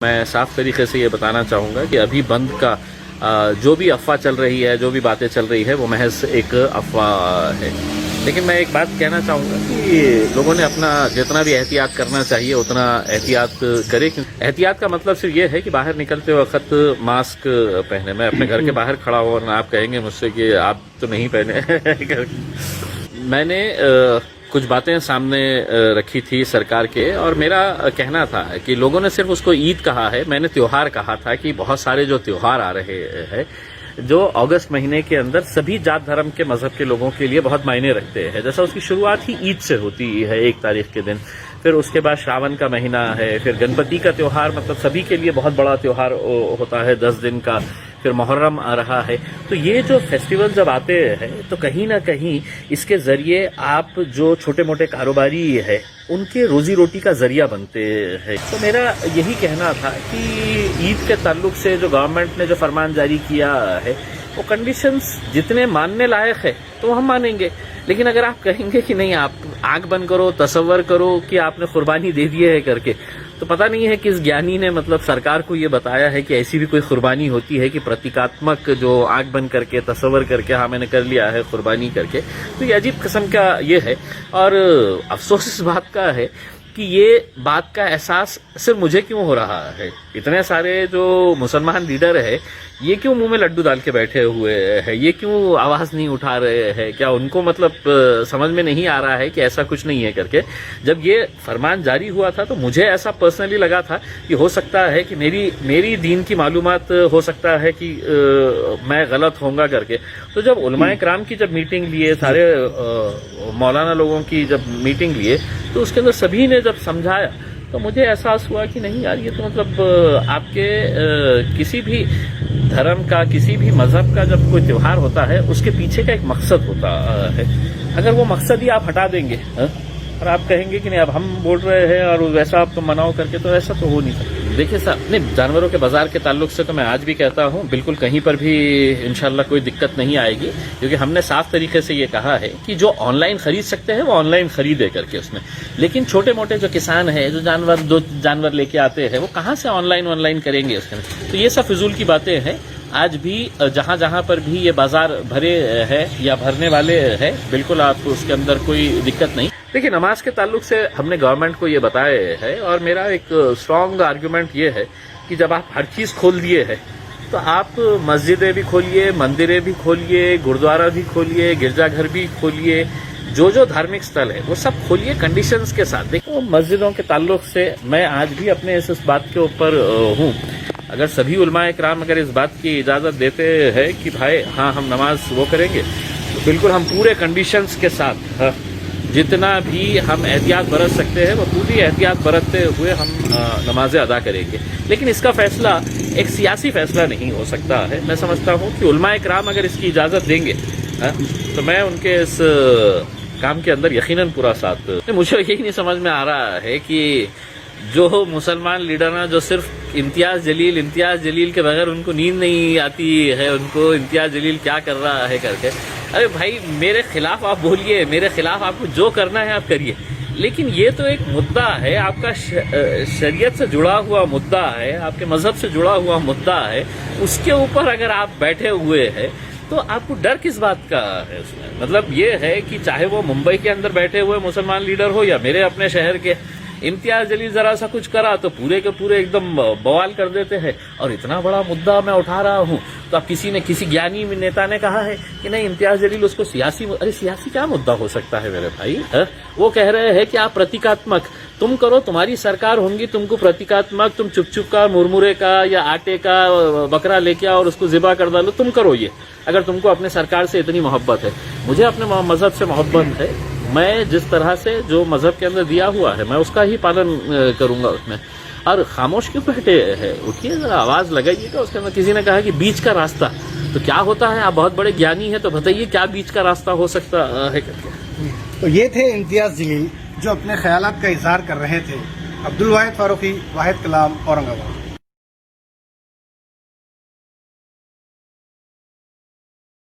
मैं साफ तरीके से ये बताना चाहूँगा कि अभी बंद का जो भी अफवाह चल रही है, जो भी बातें चल रही है, वो महज एक अफवाह है। लेकिन मैं एक बात कहना चाहूँगा कि लोगों ने अपना जितना भी एहतियात करना चाहिए उतना एहतियात करे। एहतियात का मतलब सिर्फ ये है कि बाहर निकलते वक्त मास्क पहने। मैं अपने घर के बाहर खड़ा हूँ और आप कहेंगे मुझसे कि आप तो नहीं पहने। मैंने कुछ बातें सामने रखी थी सरकार के, और मेरा कहना था कि लोगों ने सिर्फ उसको ईद कहा है, मैंने त्योहार कहा था कि बहुत सारे जो त्योहार आ रहे हैं जो अगस्त महीने के अंदर सभी जात धर्म के मजहब के लोगों के लिए बहुत मायने रखते हैं। जैसा उसकी शुरुआत ही ईद से होती है 1 तारीख के दिन, फिर उसके बाद श्रावण का महीना है, फिर गणपति का त्योहार मतलब सभी के लिए बहुत बड़ा त्योहार होता है 10 दिन का, फिर मुहर्रम आ रहा है। तो ये जो फेस्टिवल जब आते हैं तो कहीं ना कहीं इसके जरिए आप जो छोटे मोटे कारोबारी है उनके रोजी रोटी का जरिया बनते हैं। तो मेरा यही कहना था कि ईद के ताल्लुक से जो गवर्नमेंट ने जो फरमान जारी किया है वो कंडीशंस जितने मानने लायक है तो हम मानेंगे। लेकिन अगर आप कहेंगे कि नहीं, आप आंख बंद करो, तसव्वुर करो कि आपने कुर्बानी दे दी है करके, तो पता नहीं है किस ज्ञानी ने मतलब सरकार को ये बताया है कि ऐसी भी कोई कुर्बानी होती है कि प्रतीकात्मक जो आंख बंद करके तसव्वुर करके हाँ मैंने कर लिया है कुर्बानी करके। तो ये अजीब किस्म का ये है, और अफसोस इस बात का है कि ये बात का एहसास सिर्फ मुझे क्यों हो रहा है। इतने सारे जो मुसलमान लीडर है ये क्यों मुंह में लड्डू डाल के बैठे हुए हैं, ये क्यों आवाज नहीं उठा रहे हैं? क्या उनको मतलब समझ में नहीं आ रहा है कि ऐसा कुछ नहीं है करके? जब ये फरमान जारी हुआ था तो मुझे ऐसा पर्सनली लगा था कि हो सकता है कि मेरी दीन की मालूमात हो सकता है कि मैं गलत होऊंगा करके। तो जब उलमाए किराम की जब मीटिंग लिए, सारे मौलाना लोगों की जब मीटिंग लिए, तो उसके अंदर सभी ने जब समझाया तो मुझे एहसास हुआ कि नहीं यार, ये तो मतलब आपके किसी भी धर्म का, किसी भी मजहब का जब कोई त्योहार होता है उसके पीछे का एक मकसद होता है। अगर वो मकसद ही आप हटा देंगे और आप कहेंगे कि नहीं अब हम बोल रहे हैं और वैसा आप तो मनाओ करके, तो ऐसा तो हो नहीं सकता। देखिए साहब, नहीं, जानवरों के बाजार के ताल्लुक से तो मैं आज भी कहता हूं बिल्कुल कहीं पर भी इंशाल्लाह कोई दिक्कत नहीं आएगी, क्योंकि हमने साफ तरीके से ये कहा है कि जो ऑनलाइन खरीद सकते हैं वो ऑनलाइन खरीदे करके उसमें। लेकिन छोटे मोटे जो किसान है, जो जानवर लेके आते हैं, वो कहाँ से ऑनलाइन करेंगे उसके? तो ये सब फिजूल की बातें हैं। आज भी जहां जहां पर भी ये बाजार भरे है या भरने वाले है, बिल्कुल आपको उसके अंदर कोई दिक्कत नहीं। देखिए, नमाज के ताल्लुक से हमने गवर्नमेंट को ये बताया है, और मेरा एक स्ट्रांग आर्गुमेंट ये है कि जब आप हर चीज खोल दिए है तो आप मस्जिदें भी खोलिए, मंदिरें भी खोलिए, गुरुद्वारा भी खोलिए, गिरजाघर भी खोलिए, जो धार्मिक स्थल है वो सब खोलिए कंडीशंस के साथ। देखो, मस्जिदों के ताल्लुक से मैं आज भी अपने इस बात के ऊपर हूँ। अगर सभी उलमाए किराम अगर इस बात की इजाजत देते हैं कि भाई हाँ हम नमाज वो करेंगे, तो बिल्कुल हम पूरे कंडीशंस के साथ जितना भी हम एहतियात बरत सकते हैं वो पूरी एहतियात बरतते हुए हम नमाजें अदा करेंगे। लेकिन इसका फैसला एक सियासी फैसला नहीं हो सकता है। मैं समझता हूँ कि उलमाए किराम अगर इसकी इजाजत देंगे तो मैं उनके इस काम के अंदर यकीनन पूरा साथ। मुझे यही नहीं समझ में आ रहा है कि जो मुसलमान लीडर ना, जो सिर्फ इम्तियाज जलील के बगैर उनको नींद नहीं आती है, उनको इम्तियाज जलील क्या कर रहा है करके। अरे भाई, मेरे खिलाफ आप बोलिए, मेरे खिलाफ आपको जो करना है आप करिए, लेकिन ये तो एक मुद्दा है, आपका शरीयत से जुड़ा हुआ मुद्दा है, आपके मजहब से जुड़ा हुआ मुद्दा है। उसके ऊपर अगर आप बैठे हुए हैं तो आपको डर किस बात का है उसमें? मतलब ये है कि चाहे वो मुंबई के अंदर बैठे हुए मुसलमान लीडर हो या मेरे अपने शहर के, इम्तियाज जलील जरा सा कुछ करा तो पूरे के पूरे एकदम बवाल कर देते हैं। और इतना बड़ा मुद्दा मैं उठा रहा हूं तो अब किसी ज्ञानी नेता ने कहा है कि नहीं, इम्तियाज जलील उसको सियासी। अरे सियासी क्या मुद्दा हो सकता है मेरे भाई? वो कह रहे हैं कि आप प्रतीकात्मक तुम करो, तुम्हारी सरकार होंगी, तुमको प्रतीकात्मक, तुम चुप का मुरमुरे का या आटे का बकरा लेके आओ और उसको जिबा कर डालो, तुम करो ये, अगर तुमको अपने सरकार से इतनी मोहब्बत है। मुझे अपने मजहब से मोहब्बत है, मैं जिस तरह से जो मजहब के अंदर दिया हुआ है मैं उसका ही पालन करूंगा उसमें। और खामोश क्यों बैठे हैं? उठिए, जरा आवाज लगाइएगा उसके अंदर। किसी ने कहा कि बीच का रास्ता, तो क्या होता है? आप बहुत बड़े ज्ञानी हैं तो बताइए क्या बीच का रास्ता हो सकता है करके। तो ये थे इम्तियाज जलील जो अपने ख्यालात का इजहार कर रहे थे। अब्दुल वाहिद फारूकी, वाहिद कलाम, औरंगाबाद।